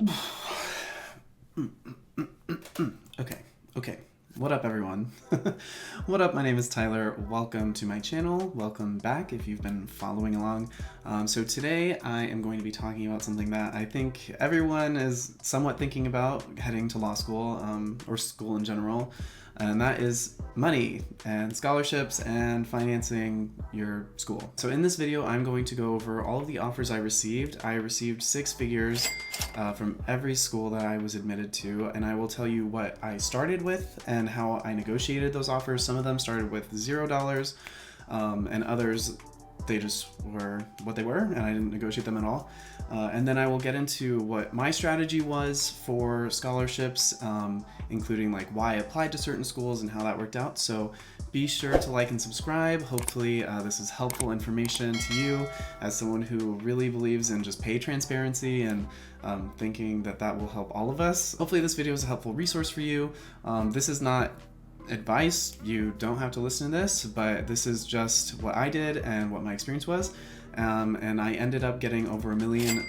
Okay. What up, everyone? What up? My name is Tyler. Welcome to my channel. Welcome back if you've been following along. So today I am going to be talking about something that I think everyone is somewhat thinking about heading to law school, or school in general, and that is money and scholarships and financing your school. So in this video, I'm going to go over all of the offers I received. I received 6 figures from every school that I was admitted to, and I will tell you what I started with and how I negotiated those offers. Some of them started with $0, and others, they just were what they were, and I didn't negotiate them at all. And then I will get into what my strategy was for scholarships, including like why I applied to certain schools and how that worked out. So be sure to like and subscribe. Hopefully this is helpful information to you as someone who really believes in just pay transparency and thinking that that will help all of us. Hopefully this video is a helpful resource for you. This is not advice. You don't have to listen to this, but this is just what I did and what my experience was. And I ended up getting over $1 million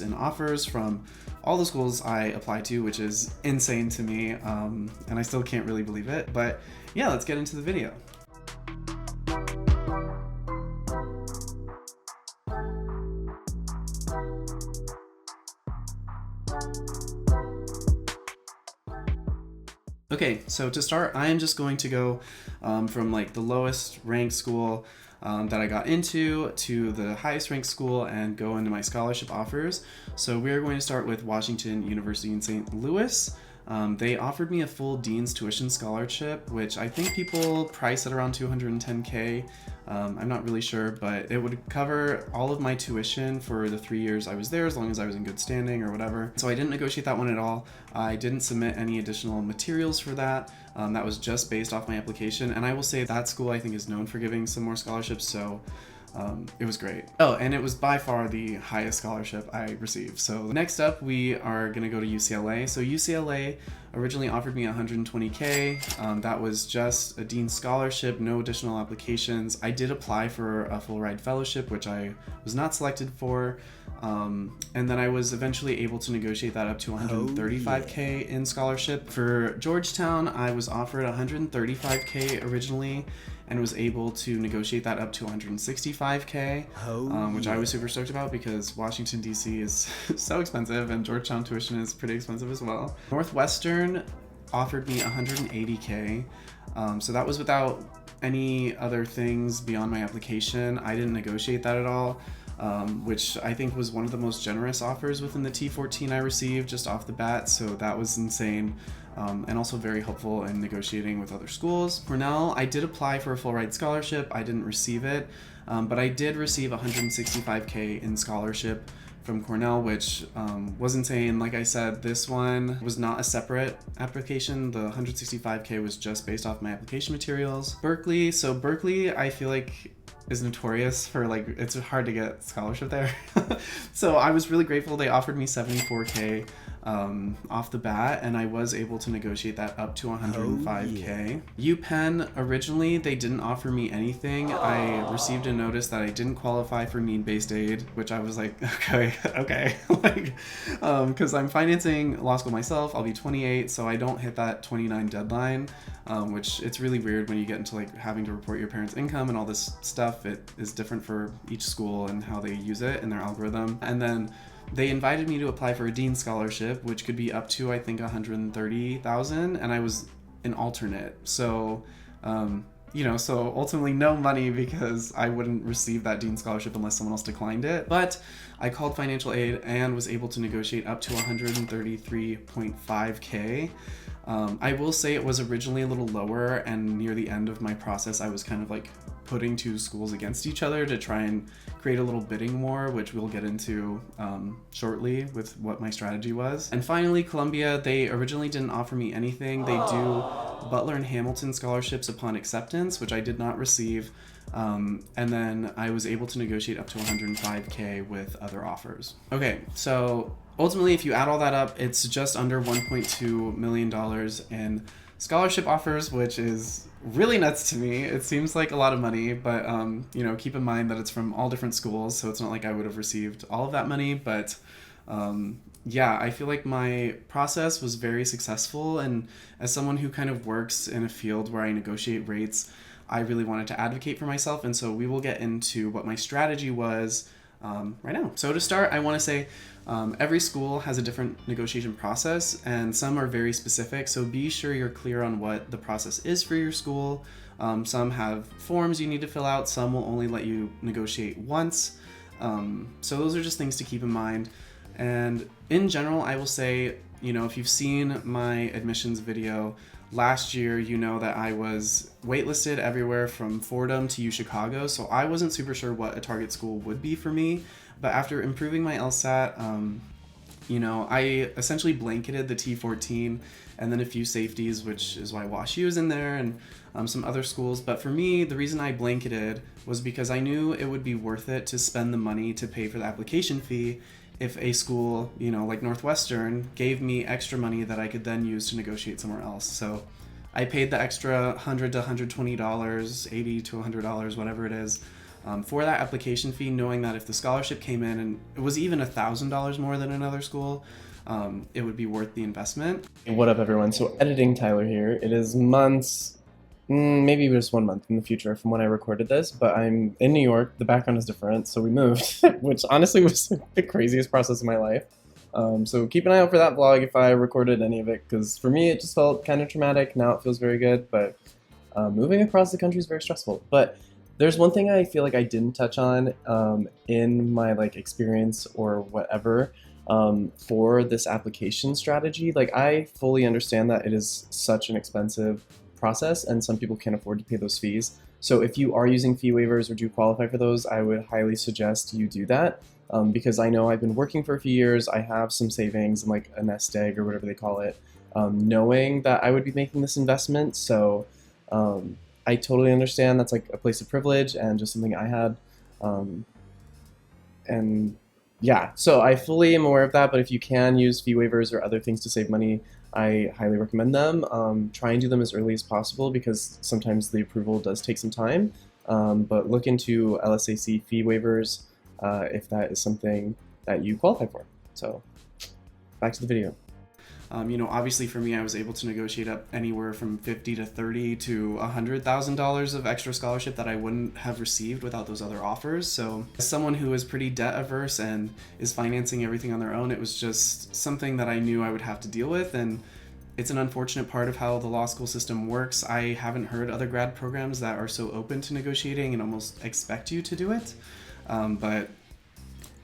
in offers from all the schools I applied to, which is insane to me. And I still can't really believe it. But yeah, let's get into the video. Okay, so to start, I am just going to go from like the lowest ranked school that I got into to the highest ranked school and go into my scholarship offers. So we're going to start with Washington University in St. Louis. They offered me a full Dean's Tuition Scholarship, which I think people price at around $210K. I'm not really sure, but it would cover all of my tuition for the 3 years I was there, as long as I was in good standing or whatever. So I didn't negotiate that one at all. I didn't submit any additional materials for that. That was just based off my application. And I will say that school I think is known for giving some more scholarships, so it was great. Oh, and it was by far the highest scholarship I received. So next up, we are gonna go to UCLA. So UCLA originally offered me $120K. That was just a Dean's Scholarship, no additional applications. I did apply for a full ride fellowship, which I was not selected for. And then I was eventually able to negotiate that up to $135K in scholarship. For Georgetown, I was offered $135K originally, and was able to negotiate that up to $165K, which I was super stoked about because Washington, D.C. is so expensive and Georgetown tuition is pretty expensive as well. Northwestern offered me $180K, so that was without any other things beyond my application. I didn't negotiate that at all, which I think was one of the most generous offers within the T14 I received just off the bat, so that was insane. And also very helpful in negotiating with other schools. Cornell, I did apply for a full ride scholarship. I didn't receive it, but I did receive $165K in scholarship from Cornell, which was insane. Like I said, this one was not a separate application. The $165K was just based off my application materials. Berkeley, so Berkeley, I feel like is notorious for like, it's hard to get scholarship there. So I was really grateful. They offered me $74K off the bat, and I was able to negotiate that up to $105K. UPenn, originally they didn't offer me anything. I received a notice that I didn't qualify for need-based aid, which I was like, okay, like, because I'm financing law school myself. I'll be 28, so I don't hit that 29 deadline, which it's really weird when you get into like having to report your parents' income and all this stuff. It is different for each school and how they use it in their algorithm. And then they invited me to apply for a Dean's Scholarship, which could be up to, I think, $130,000, and I was an alternate. So, so ultimately no money because I wouldn't receive that Dean's Scholarship unless someone else declined it. But I called financial aid and was able to negotiate up to $133.5K. I will say it was originally a little lower, and near the end of my process, I was kind of like putting two schools against each other to try and create a little bidding war, which we'll get into shortly with what my strategy was. And finally, Columbia, they originally didn't offer me anything. They do Butler and Hamilton scholarships upon acceptance, which I did not receive. And then I was able to negotiate up to $105K with other offers. Okay, so ultimately, if you add all that up, it's just under $1.2 million in scholarship offers, which is really nuts to me. It seems like a lot of money, but keep in mind that it's from all different schools, so it's not like I would have received all of that money, but yeah, I feel like my process was very successful. And as someone who kind of works in a field where I negotiate rates, I really wanted to advocate for myself. And so we will get into what my strategy was right now. So to start, I want to say every school has a different negotiation process, and some are very specific. So be sure you're clear on what the process is for your school. Some have forms you need to fill out, some will only let you negotiate once. So those are just things to keep in mind. And in general, I will say, if you've seen my admissions video last year, you know that I was waitlisted everywhere from Fordham to UChicago. So I wasn't super sure what a target school would be for me. But after improving my LSAT, I essentially blanketed the T14 and then a few safeties, which is why WashU is in there, and some other schools. But for me, the reason I blanketed was because I knew it would be worth it to spend the money to pay for the application fee if a school, like Northwestern, gave me extra money that I could then use to negotiate somewhere else. So I paid the extra $100 to $120, $80 to $100, whatever it is, for that application fee, knowing that if the scholarship came in and it was even $1,000 more than another school, it would be worth the investment. What up, everyone? So editing Tyler here. It is months, maybe just 1 month in the future from when I recorded this, but I'm in New York. The background is different, so we moved, which honestly was the craziest process of my life. So keep an eye out for that vlog if I recorded any of it, because for me it just felt kind of traumatic. Now it feels very good, but moving across the country is very stressful. But there's one thing I feel like I didn't touch on in my experience or whatever for this application strategy. I fully understand that it is such an expensive process and some people can't afford to pay those fees. So if you are using fee waivers or do qualify for those, I would highly suggest you do that because I know I've been working for a few years. I have some savings and a nest egg or whatever they call it, knowing that I would be making this investment. So I totally understand that's a place of privilege and just something I had. And yeah, so I fully am aware of that, but if you can use fee waivers or other things to save money, I highly recommend them. Try and do them as early as possible because sometimes the approval does take some time. But look into LSAC fee waivers if that is something that you qualify for. So back to the video. Obviously for me, I was able to negotiate up anywhere from $50 to $30 to $100,000 of extra scholarship that I wouldn't have received without those other offers. So as someone who is pretty debt averse and is financing everything on their own, it was just something that I knew I would have to deal with. And it's an unfortunate part of how the law school system works. I haven't heard other grad programs that are so open to negotiating and almost expect you to do it. But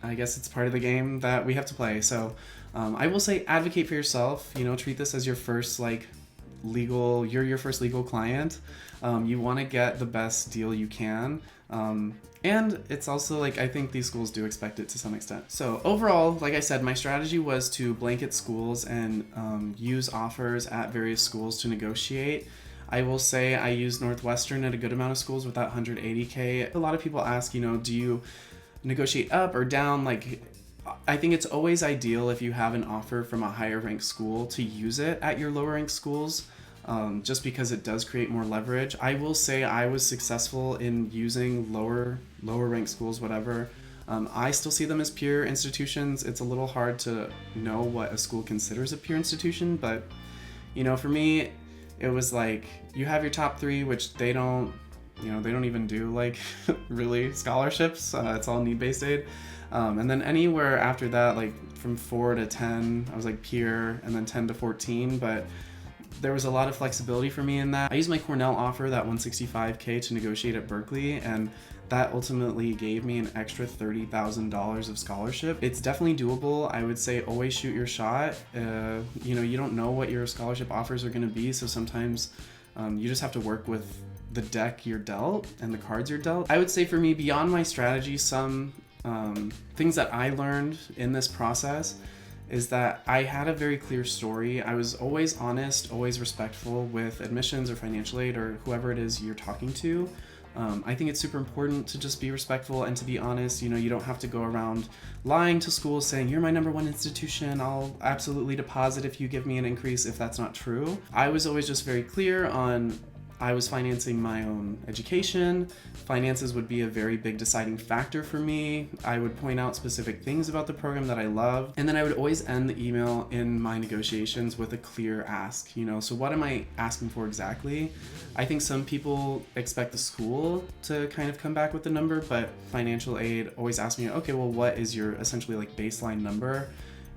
I guess it's part of the game that we have to play. So I will say advocate for yourself, treat this as your first you're your first legal client. You want to get the best deal you can. And it's also I think these schools do expect it to some extent. So overall, like I said, my strategy was to blanket schools and use offers at various schools to negotiate. I will say I used Northwestern at a good amount of schools with that $180K. A lot of people ask, do you negotiate up or down? I think it's always ideal if you have an offer from a higher ranked school to use it at your lower ranked schools, just because it does create more leverage. I will say I was successful in using lower ranked schools, whatever. I still see them as peer institutions. It's a little hard to know what a school considers a peer institution, but for me, it was you have your top three, which they don't even do really scholarships. It's all need-based aid. And then anywhere after that, from 4 to 10, I was peer, and then 10 to 14, but there was a lot of flexibility for me in that. I used my Cornell offer, that $165K, to negotiate at Berkeley, and that ultimately gave me an extra $30,000 of scholarship. It's definitely doable. I would say always shoot your shot. You don't know what your scholarship offers are going to be, so sometimes you just have to work with the deck you're dealt and the cards you're dealt. I would say for me, beyond my strategy, some things that I learned in this process is that I had a very clear story. I was always honest, always respectful with admissions or financial aid or whoever it is you're talking to. I think it's super important to just be respectful and to be honest. You don't have to go around lying to schools saying, you're my number one institution, I'll absolutely deposit if you give me an increase, if that's not true. I was always just very clear on I was financing my own education. Finances would be a very big deciding factor for me. I would point out specific things about the program that I love. And then I would always end the email in my negotiations with a clear ask, you know, so what am I asking for exactly? I think some people expect the school to kind of come back with the number, but financial aid always asks me, okay, well, what is your essentially like baseline number?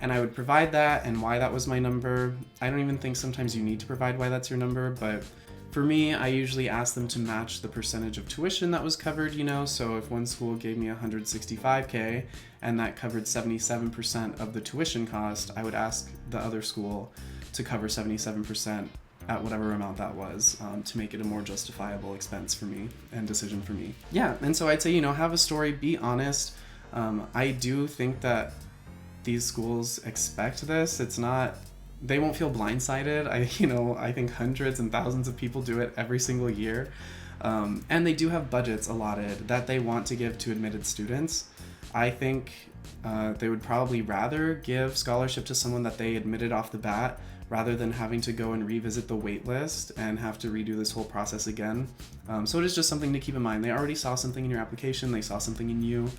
And I would provide that and why that was my number. I don't even think sometimes you need to provide why that's your number, but for me, I usually ask them to match the percentage of tuition that was covered, you know, so if one school gave me $165K and that covered 77% of the tuition cost, I would ask the other school to cover 77% at whatever amount that was, to make it a more justifiable expense for me and decision for me. Yeah, and so I'd say, you know, have a story, be honest. I do think that these schools expect this. It's not, they won't feel blindsided. I think hundreds and thousands of people do it every single year. And they do have budgets allotted that they want to give to admitted students. I think they would probably rather give scholarship to someone that they admitted off the bat rather than having to go and revisit the wait list and have to redo this whole process again. So it is just something to keep in mind. They already saw something in your application, they saw something in you.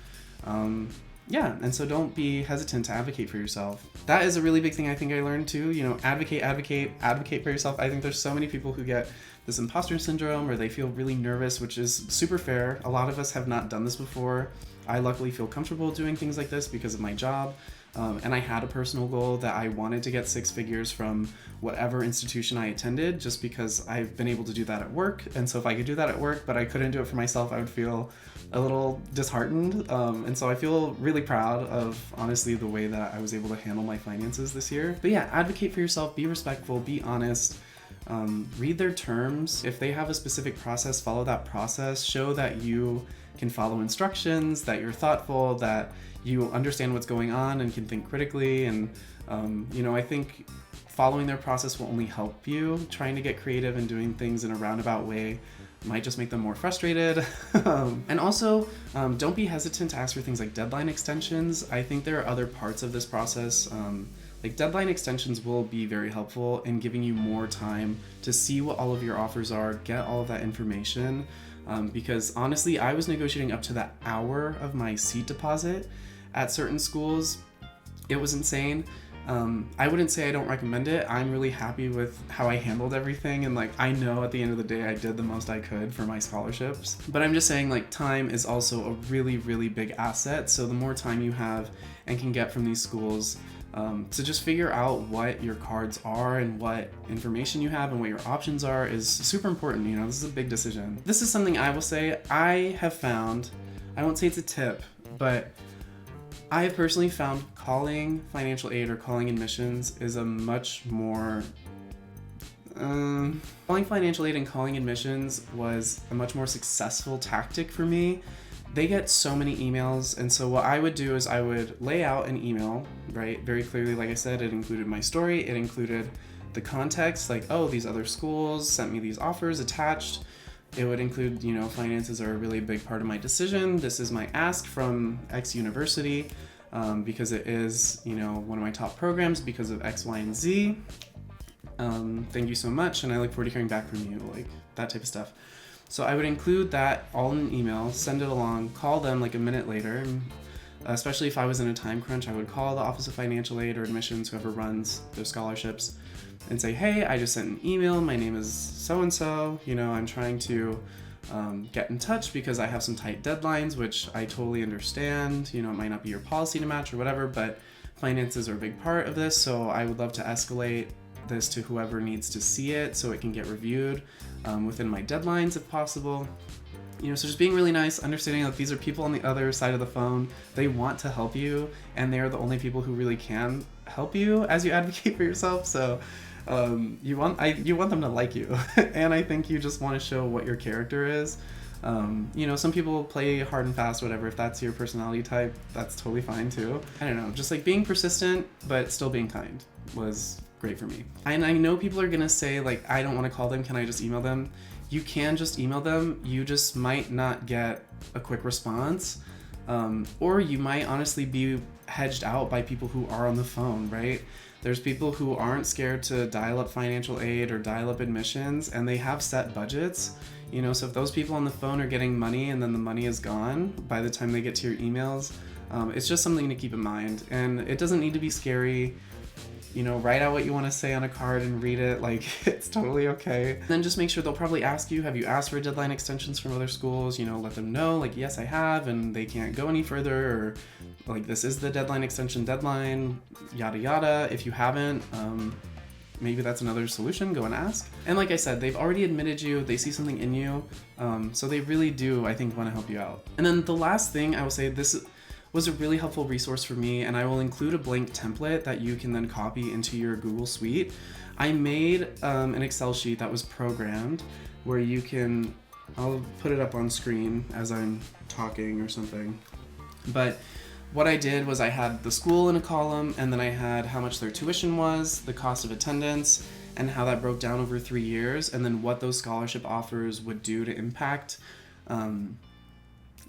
Yeah, and so don't be hesitant to advocate for yourself. That is a really big thing I think I learned too, you know, advocate for yourself. I think there's so many people who get this imposter syndrome or they feel really nervous, which is super fair. A lot of us have not done this before. I luckily feel comfortable doing things like this because of my job. And I had a personal goal that I wanted to get 6 figures from whatever institution I attended, just because I've been able to do that at work. And so if I could do that at work, but I couldn't do it for myself, I would feel a little disheartened. And so I feel really proud of, honestly, the way that I was able to handle my finances this year. But yeah, advocate for yourself, be respectful, be honest. Read their terms. If they have a specific process, follow that process. Show that you can follow instructions, that you're thoughtful, that you understand what's going on and can think critically. And, I think following their process will only help you. Trying to get creative and doing things in a roundabout way might just make them more frustrated. And also, don't be hesitant to ask for things like deadline extensions. I think there are other parts of this process. Like deadline extensions will be very helpful in giving you more time to see what all of your offers are, get all of that information. Because honestly, I was negotiating up to the hour of my seat deposit at certain schools. It was insane. I wouldn't say I don't recommend it. I'm really happy with how I handled everything, and like I know at the end of the day I did the most I could for my scholarships. But I'm just saying, like, time is also a really, really big asset. So the more time you have and can get from these schools, to just figure out what your cards are and what information you have and what your options are is super important. You know, this is a big decision. This is something I will say I have found, I won't say it's a tip, but I have personally found calling financial aid or calling admissions is a much more calling financial aid and calling admissions was a much more successful tactic for me. They get so many emails, and so what I would do is I would lay out an email, right, very clearly. Like I said, it included my story, it included the context, like, oh, these other schools sent me these offers attached. It would include, finances are a really big part of my decision. This is my ask from X university, because it is, one of my top programs because of X, Y, and Z. Thank you so much, and I look forward to hearing back from you, like that type of stuff. So I would include that all in an email, send it along, call them like a minute later. Especially if I was in a time crunch, I would call the Office of Financial Aid or Admissions, whoever runs those scholarships, and say, hey, I just sent an email. My name is so-and-so. I'm trying to get in touch because I have some tight deadlines, which I totally understand. It might not be your policy to match or whatever, but finances are a big part of this. So I would love to escalate this to whoever needs to see it so it can get reviewed within my deadlines if possible. So just being really nice, understanding that these are people on the other side of the phone. They want to help you, and they are the only people who really can help you as you advocate for yourself. So you want them to like you, and I think you just want to show what your character is. Some people play hard and fast, whatever. If that's your personality type, that's totally fine too. I don't know, just like being persistent but still being kind was great for me. And I know people are gonna say, like, I don't want to call them, can I just email them? You can just email them. You just might not get a quick response, or you might honestly be hedged out by people who are on the phone, right? There's people who aren't scared to dial up financial aid or dial up admissions, and they have set budgets. You know, so if those people on the phone are getting money and then the money is gone by the time they get to your emails, it's just something to keep in mind. And it doesn't need to be scary. You know, write out what you want to say on a card and read it. Like, it's totally okay. And then just make sure they'll probably ask you, have you asked for deadline extensions from other schools? You know, let them know, like, yes, I have, and they can't go any further, or like, this is the deadline extension deadline, yada yada. If you haven't, maybe that's another solution. Go and ask. And like I said, they've already admitted you, they see something in you, so they really do, I think, want to help you out. And then the last thing I will say, this was a really helpful resource for me, and I will include a blank template that you can then copy into your Google Suite. I made an Excel sheet that was programmed where you can, I'll put it up on screen as I'm talking or something, but what I did was I had the school in a column, and then I had how much their tuition was, the cost of attendance, and how that broke down over 3 years, and then what those scholarship offers would do to impact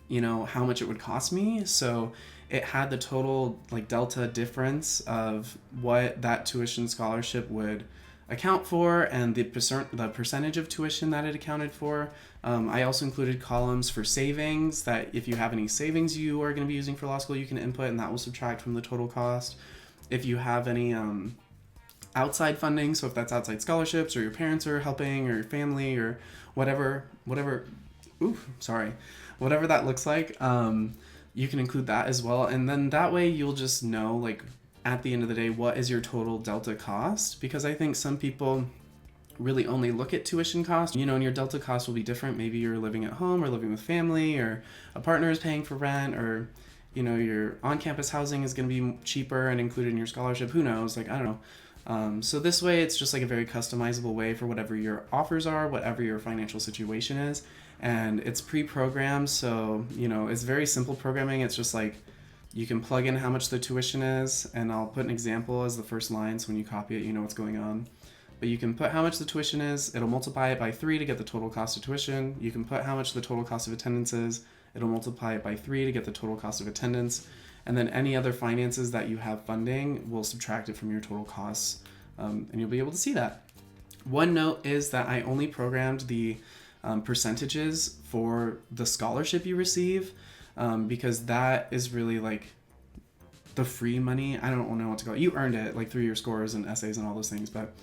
you know, how much it would cost me. So it had the total like delta difference of what that tuition scholarship would account for and the percentage of tuition that it accounted for. I also included columns for savings, that if you have any savings you are going to be using for law school, you can input, and that will subtract from the total cost. If you have any outside funding, so if that's outside scholarships or your parents are helping or your family or whatever that looks like, you can include that as well. And then that way you'll just know, like, at the end of the day, what is your total delta cost? Because I think some people really only look at tuition cost, you know, and your delta cost will be different. Maybe you're living at home or living with family, or a partner is paying for rent, or, you know, your on-campus housing is going to be cheaper and included in your scholarship. Who knows? Like, I don't know. So this way, it's just like a very customizable way for whatever your offers are, whatever your financial situation is. And it's pre-programmed, so, you know, it's very simple programming. It's just like, you can plug in how much the tuition is, and I'll put an example as the first line, so when you copy it, you know what's going on. But you can put how much the tuition is, it'll multiply it by 3 to get the total cost of tuition. You can put how much the total cost of attendance is, it'll multiply it by 3 to get the total cost of attendance. And then any other finances that you have funding will subtract it from your total costs, and you'll be able to see that. One note is that I only programmed the percentages for the scholarship you receive, because that is really like the free money. I don't know what to call it. You earned it like through your scores and essays and all those things, but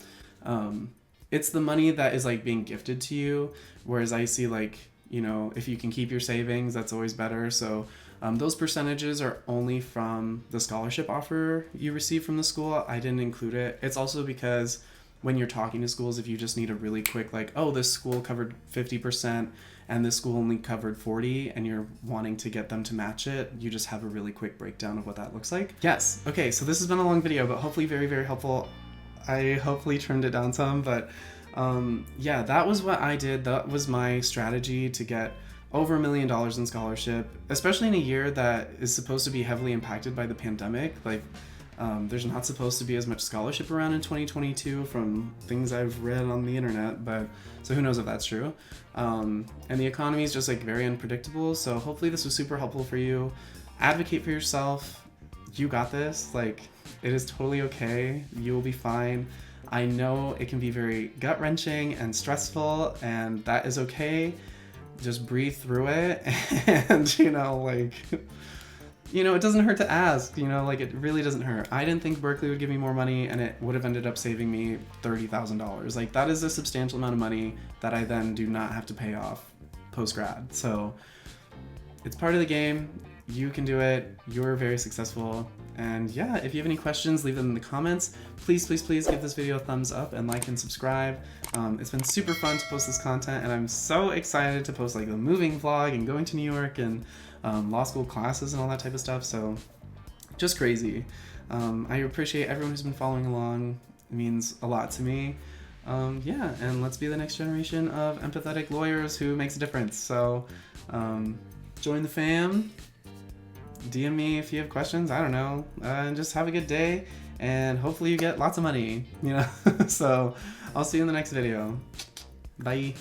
it's the money that is like being gifted to you. Whereas I see, like, you know, if you can keep your savings, that's always better. So those percentages are only from the scholarship offer you receive from the school. I didn't include it. It's also because when you're talking to schools, if you just need a really quick, like, oh, this school covered 50% and this school only covered 40, and you're wanting to get them to match it, you just have a really quick breakdown of what that looks like. Yes. Okay, so this has been a long video, but hopefully very, very helpful. I hopefully trimmed it down some, but yeah, that was what I did. That was my strategy to get over $1 million in scholarship, especially in a year that is supposed to be heavily impacted by the pandemic. Like, there's not supposed to be as much scholarship around in 2022 from things I've read on the internet, but so who knows if that's true. And the economy is just like very unpredictable. So hopefully this was super helpful for you. Advocate for yourself. You got this. Like, it is totally okay. You will be fine. I know it can be very gut-wrenching and stressful, and that is okay. Just breathe through it. And, you know, like, you know, it doesn't hurt to ask, you know, like, it really doesn't hurt. I didn't think Berkeley would give me more money, and it would have ended up saving me $30,000. Like, that is a substantial amount of money that I then do not have to pay off post-grad. So it's part of the game. You can do it. You're very successful. And yeah, if you have any questions, leave them in the comments. Please, please, please give this video a thumbs up and like and subscribe. It's been super fun to post this content, and I'm so excited to post like the moving vlog and going to New York and law school classes and all that type of stuff. So just crazy. I appreciate everyone who's been following along. It means a lot to me. Yeah, and let's be the next generation of empathetic lawyers who makes a difference. So join the fam. DM me if you have questions. I don't know. And just have a good day, and hopefully you get lots of money, you know. So I'll see you in the next video. Bye.